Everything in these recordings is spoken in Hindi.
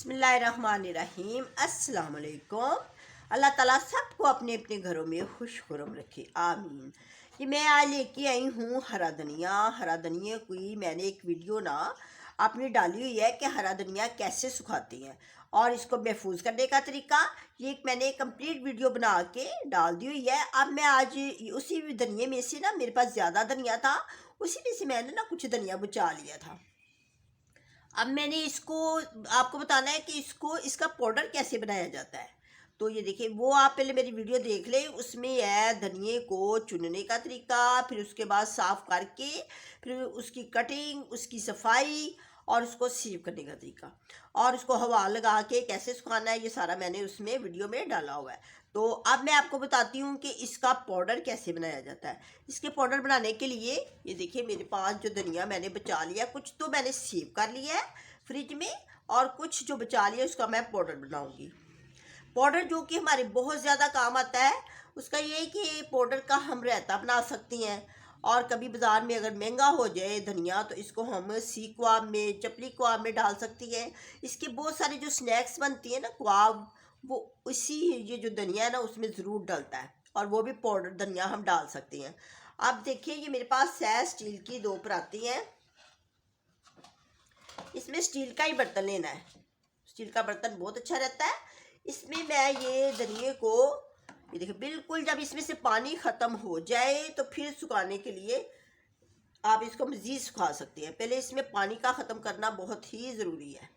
बिस्मिल्लाहिर्रहमानिर्रहीम। अस्सलाम वालेकुम। अल्लाह ताला सबको अपने अपने घरों में खुश खुरम रखे, आमीन। कि मैं आज लेके आई हूँ हरा धनिया। हरा धनिया की मैंने एक वीडियो ना आपने डाली हुई है कि हरा धनिया कैसे सुखाती हैं और इसको महफूज करने का तरीका। ये एक मैंने कंप्लीट वीडियो बना के डाल दी हुई है। अब मैं आज उसी धनिया में से ना, मेरे पास ज़्यादा धनिया था, उसी में से मैंने ना कुछ धनिया बचा लिया था। अब मैंने इसको आपको बताना है कि इसका पाउडर कैसे बनाया जाता है। तो ये देखिए, वो आप पहले मेरी वीडियो देख लें, उसमें है धनिए को चुनने का तरीका, फिर उसके बाद साफ़ करके फिर उसकी कटिंग, उसकी सफाई और उसको सीव करने का तरीका और उसको हवा लगा के कैसे सुखाना है, ये सारा मैंने उसमें वीडियो में डाला हुआ है। तो अब मैं आपको बताती हूँ कि इसका पाउडर कैसे बनाया जाता है। इसके पाउडर बनाने के लिए ये देखिए, मेरे पास जो धनिया मैंने बचा लिया, कुछ तो मैंने सेव कर लिया है फ्रिज में और कुछ जो बचा लिया उसका मैं पाउडर बनाऊँगी। पाउडर जो कि हमारे बहुत ज़्यादा काम आता है, उसका ये है कि पाउडर का हम रायता बना सकती हैं और कभी बाज़ार में अगर महंगा हो जाए धनिया तो इसको हम सीख कबाब में, चपली कबाब में डाल सकती हैं। इसके बहुत सारे जो स्नैक्स बनती हैं ना कबाब, वो इसी ये जो धनिया है ना उसमें ज़रूर डलता है और वो भी पाउडर धनिया हम डाल सकते हैं। अब देखिए, ये मेरे पास है स्टील की 2 पराती हैं। इसमें स्टील का ही बर्तन लेना है, स्टील का बर्तन बहुत अच्छा रहता है। इसमें मैं ये धनिए को, ये देखिए, बिल्कुल जब इसमें से पानी ख़त्म हो जाए तो फिर सुखाने के लिए आप इसको मज़ीद सुखा सकते हैं। पहले इसमें पानी का ख़त्म करना बहुत ही ज़रूरी है।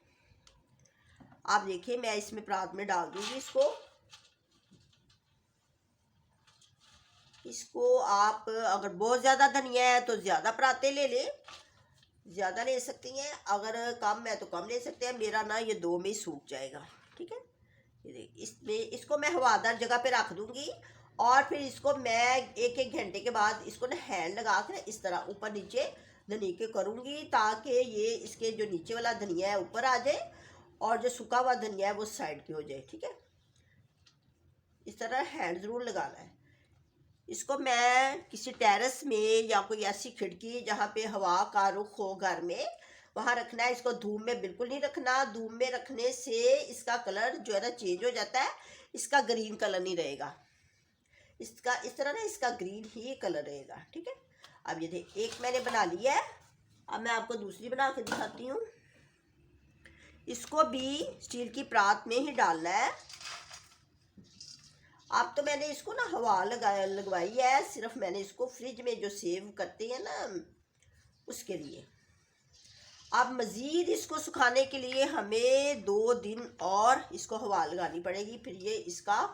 आप देखिए, मैं इसमें परात में डाल दूँगी इसको आप अगर बहुत ज़्यादा धनिया है तो ज़्यादा पराते ले लें, ज़्यादा ले सकती हैं। अगर कम है तो कम ले सकते हैं। मेरा ना ये 2 में ही सूख जाएगा, ठीक है। ये देखिए, इसमें इसको मैं हवादार जगह पे रख दूँगी और फिर इसको मैं 1-1 घंटे के बाद इसको ना हैंड लगा कर इस तरह ऊपर नीचे धनिया के करूँगी, ताकि ये इसके जो नीचे वाला धनिया है ऊपर आ जाए और जो सूखा हुआ धनिया है वो साइड की हो जाए, ठीक है। इस तरह हैंड ज़रूर लगाना है। इसको मैं किसी टेरेस में या कोई ऐसी खिड़की जहाँ पे हवा का रुख हो घर में, वहाँ रखना है। इसको धूप में बिल्कुल नहीं रखना। धूप में रखने से इसका कलर जो है ना चेंज हो जाता है, इसका ग्रीन कलर नहीं रहेगा। इसका इस तरह ना इसका ग्रीन ही कलर रहेगा, ठीक है। अब ये देख, एक मैंने बना लिया है। अब मैं आपको दूसरी बना के दिखाती हूँ। इसको भी स्टील की परात में ही डालना है। अब तो मैंने इसको ना हवा लगवाई है, सिर्फ मैंने इसको फ्रिज में जो सेव करते हैं ना उसके लिए। अब मज़ीद इसको सुखाने के लिए हमें 2 दिन और इसको हवा लगानी पड़ेगी, फिर ये इसका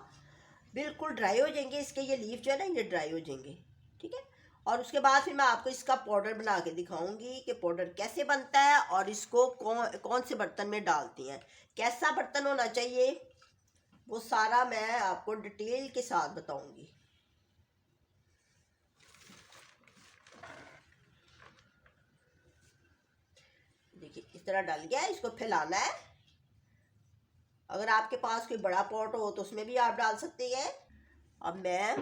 बिल्कुल ड्राई हो जाएंगे। इसके ये लीफ जो है ना ये ड्राई हो जाएंगे, ठीक है। और उसके बाद फिर मैं आपको इसका पाउडर बना के दिखाऊंगी कि पाउडर कैसे बनता है और इसको कौन से बर्तन में डालती हैं, कैसा बर्तन होना चाहिए, वो सारा मैं आपको डिटेल के साथ बताऊंगी। देखिए, इस तरह डल गया है, इसको फैलाना है। अगर आपके पास कोई बड़ा पॉट हो तो उसमें भी आप डाल सकते हैं। अब मैं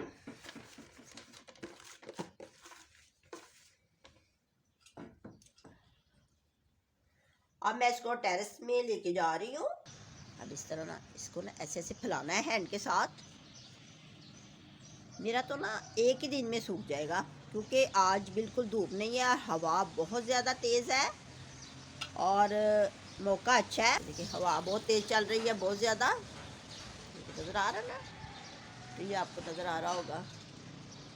इसको टेरेस में लेके जा रही हूँ। अब इस तरह ना इसको ना ऐसे ऐसे फैलाना है हैंड के साथ। मेरा तो ना एक ही दिन में सूख जाएगा, क्योंकि आज बिल्कुल धूप नहीं है, हवा बहुत ज़्यादा तेज़ है और मौका अच्छा है। देखिए, हवा बहुत तेज़ चल रही है, बहुत ज़्यादा। नज़र आ रहा है ना, तो ये आपको नज़र आ रहा होगा।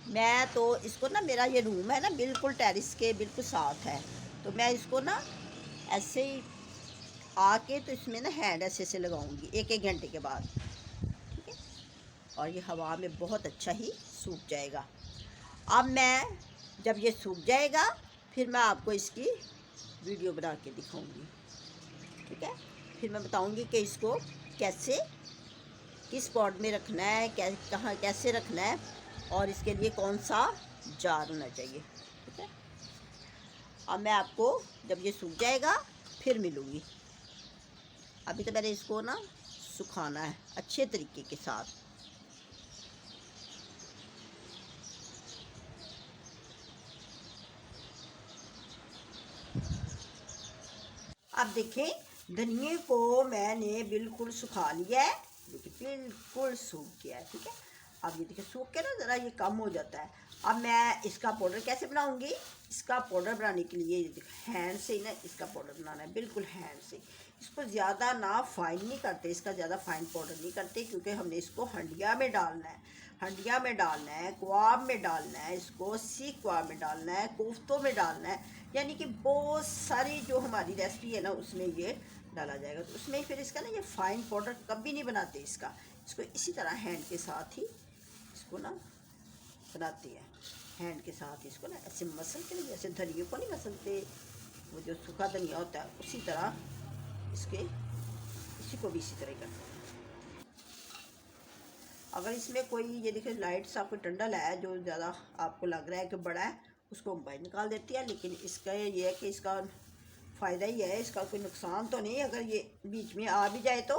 मैं तो इसको ना, मेरा ये रूम है ना बिल्कुल टेरेस के बिल्कुल साथ है, तो मैं इसको ना ऐसे ही आके तो इसमें ना हैंड ऐसे से लगाऊंगी 1-1 घंटे के बाद, ठीक है। और ये हवा में बहुत अच्छा ही सूख जाएगा। अब मैं जब ये सूख जाएगा फिर मैं आपको इसकी वीडियो बना के दिखाऊंगी, ठीक है। फिर मैं बताऊंगी कि इसको कैसे, किस पॉट में रखना है, कहाँ कैसे रखना है और इसके लिए कौन सा जार होना चाहिए, ठीक है। अब मैं आपको जब ये सूख जाएगा फिर मिलूँगी। अभी तो मैंने इसको ना सुखाना है अच्छे तरीके के साथ। अब देखें, धनिए को मैंने बिल्कुल सुखा लिया है, देखिए बिल्कुल सूख गया है। ठीक है, अब ये देखिए सूख के ना ज़रा ये कम हो जाता है। अब मैं इसका पाउडर कैसे बनाऊंगी? इसका पाउडर बनाने के लिए देखिए हैंड से ही ना इसका पाउडर बनाना है, बिल्कुल हैंड से। इसको ज़्यादा ना फाइन नहीं करते, इसका ज़्यादा फाइन पाउडर नहीं करते, क्योंकि हमने इसको हंडिया में डालना है, हंडिया में डालना है, कबाब में डालना है, इसको सीख कबाब में डालना है, कोफ्तों में डालना है, यानी कि बहुत सारी जो हमारी रेसिपी है ना उसमें ये डाला जाएगा। तो उसमें फिर इसका ना ये फाइन पाउडर कभी नहीं बनाते इसको इसी तरह हैंड के साथ ही इसको ना बनाते हैं। हैंड के साथ इसको ना ऐसे मसल के, जैसे धनिया को नहीं मसलते, वो जो सूखा धनिया होता है उसी तरह इसी को भी इसी तरह करते हैं। अगर इसमें कोई ये देखिए लाइट सा कोई टंडल है जो ज़्यादा आपको लग रहा है कि बड़ा है, उसको हम बाहर निकाल देती है। लेकिन इसका ये है कि इसका फ़ायदा ही है, इसका कोई नुकसान तो नहीं। अगर ये बीच में आ भी जाए तो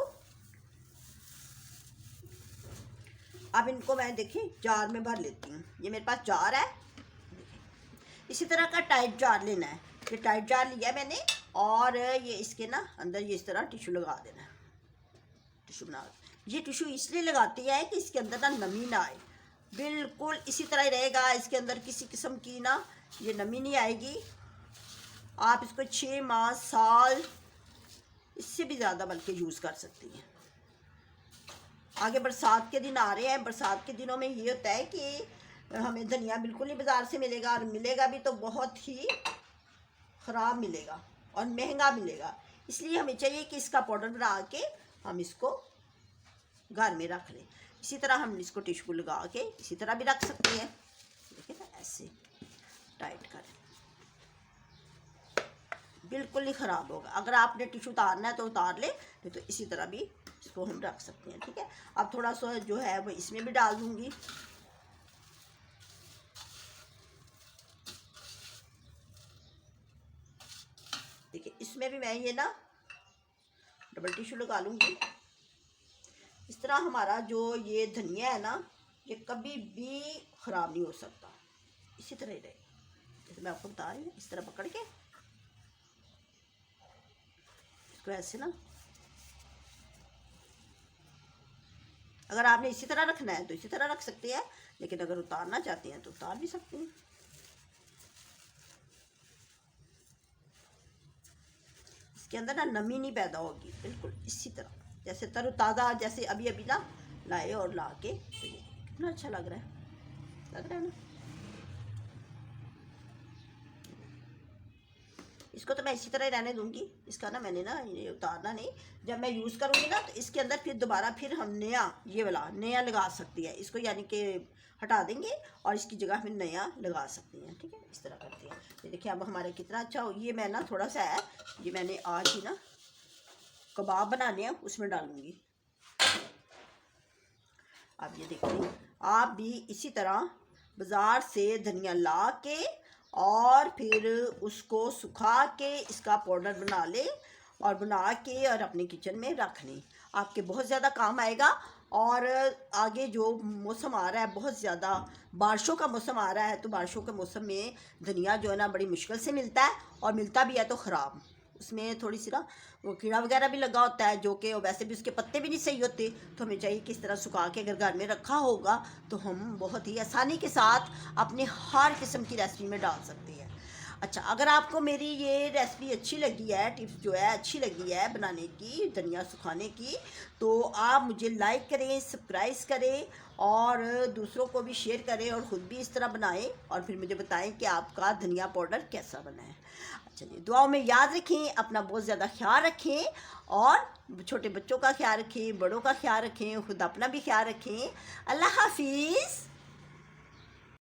अब इनको मैं देखिए जार में भर लेती हूँ। ये मेरे पास जार है, इसी तरह का टाइट जार लेना है। ये टाइट जार लिया मैंने, और ये इसके ना अंदर ये इस तरह टिश्यू लगा देना है। टिश्यू बना, ये टिश्यू इसलिए लगाती है कि इसके अंदर ना नमी ना आए, बिल्कुल इसी तरह ही रहेगा। इसके अंदर किसी किस्म की ना ये नमी नहीं आएगी। आप इसको 6 माह, साल, इससे भी ज़्यादा बल्कि यूज़ कर सकती हैं। आगे बरसात के दिन आ रहे हैं, बरसात के दिनों में ये होता है कि हमें धनिया बिल्कुल नहीं बाज़ार से मिलेगा, और मिलेगा भी तो बहुत ही ख़राब मिलेगा और महंगा मिलेगा। इसलिए हमें चाहिए कि इसका पाउडर बना के हम इसको घर में रख लें। इसी तरह हम इसको टिश्यू लगा के इसी तरह भी रख सकते हैं। देखिए ना, ऐसे टाइट करें, बिल्कुल नहीं ख़राब होगा। अगर आपने टिश्यू उतारना है तो उतार ले, नहीं तो इसी तरह भी इसको हम रख सकते हैं। ठीक है, अब थोड़ा सा जो है वो इसमें भी डाल दूंगी। देखिए इसमें भी मैं ये ना डबल टिश्यू लगा लूँगी। इस तरह हमारा जो ये धनिया है ना, ये कभी भी ख़राब नहीं हो सकता, इसी तरह ही रहेगा। जैसे मैं आपको बता रही हूँ, इस तरह पकड़ के इसको ऐसे ना, अगर आपने इसी तरह रखना है तो इसी तरह रख सकते हैं, लेकिन अगर उतारना चाहते हैं तो उतार भी सकते हैं। इसके अंदर ना नमी नहीं पैदा होगी, बिल्कुल इसी तरह जैसे तरोताज़ा, जैसे अभी अभी ना लाए और ला के। तो ये कितना अच्छा लग रहा है ना। इसको तो मैं इसी तरह ही रहने दूंगी। इसका ना मैंने ना ये उतारना नहीं, जब मैं यूज़ करूँगी ना तो इसके अंदर फिर दोबारा फिर हम नया ये वाला नया लगा सकती है इसको, यानी कि हटा देंगे और इसकी जगह हम नया लगा सकते हैं। ठीक है, इस तरह करते हैं। ये देखिए अब हमारे कितना अच्छा हो। ये मैं ना थोड़ा सा है, ये मैंने आज ही ना कबाब बनाने हैं उसमें डालूंगी। अब ये देखिए, आप भी इसी तरह बाज़ार से धनिया ला के और फिर उसको सुखा के इसका पाउडर बना लें, और बना के और अपने किचन में रख लें, आपके बहुत ज़्यादा काम आएगा। और आगे जो मौसम आ रहा है, बहुत ज़्यादा बारिशों का मौसम आ रहा है, तो बारिशों के मौसम में धनिया जो है ना बड़ी मुश्किल से मिलता है, और मिलता भी है तो ख़राब। उसमें थोड़ी सी ना वो कीड़ा वगैरह भी लगा होता है, जो कि वैसे भी उसके पत्ते भी नहीं सही होते। तो हमें चाहिए कि इस तरह सुखा के अगर घर में रखा होगा तो हम बहुत ही आसानी के साथ अपने हर किस्म की रेसिपी में डाल सकते हैं। अच्छा, अगर आपको मेरी ये रेसिपी अच्छी लगी है, टिप्स जो है अच्छी लगी है बनाने की, धनिया सुखाने की, तो आप मुझे लाइक करें, सब्सक्राइब करें, और दूसरों को भी शेयर करें, और ख़ुद भी इस तरह बनाएं, और फिर मुझे बताएं कि आपका धनिया पाउडर कैसा बना है। चलिए, दुआओं में याद रखें, अपना बहुत ज़्यादा ख्याल रखें, और छोटे बच्चों का ख्याल रखें, बड़ों का ख्याल रखें, खुद अपना भी ख्याल रखें। अल्लाह हाफिज़।